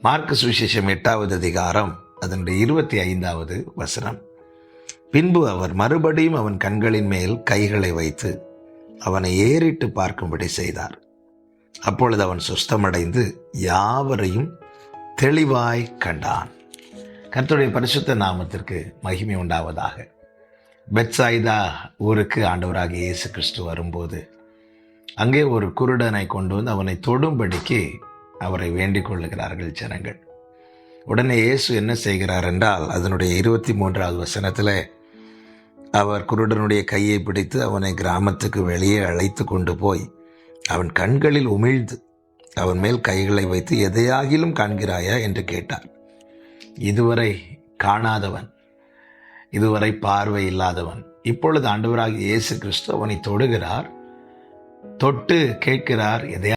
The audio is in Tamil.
மார்க்கு சுவிசேஷம் 8வது அதிகாரம் அதனுடைய 25வது வசனம். பின்பு அவர் மறுபடியும் அவன் கண்களின் மேல் கைகளை வைத்து அவனை ஏறிட்டு பார்க்கும்படி செய்தார். அப்பொழுது அவன் சுஸ்தமடைந்து யாவரையும் தெளிவாய் கண்டான். கர்த்தருடைய பரிசுத்த நாமத்திற்கு மகிமை உண்டாவதாக. பெத்சாயிதா ஊருக்கு ஆண்டவராகிய இயேசு கிறிஸ்து வரும்போது அங்கே ஒரு குருடனை கொண்டு வந்து அவனை தொடும்படிக்கு அவரை வேண்டிக் கொள்ளுகிறார்கள் ஜனங்கள். உடனே இயேசு என்ன செய்கிறார் என்றால், அதனுடைய 23வது வசனத்தில் அவர் குருடனுடைய கையை பிடித்து அவனை கிராமத்துக்கு வெளியே அழைத்து கொண்டு போய் அவன் கண்களில் உமிழ்ந்து அவன் மேல் கைகளை வைத்து எதையாகிலும் காண்கிறாயா என்று கேட்டார். இதுவரை காணாதவன், இதுவரை பார்வை இல்லாதவன், இப்பொழுது ஆண்டவராகிய இயேசு கிறிஸ்து அவனை தொடுகிறார். தொட்டு கேட்கிறார், எதையா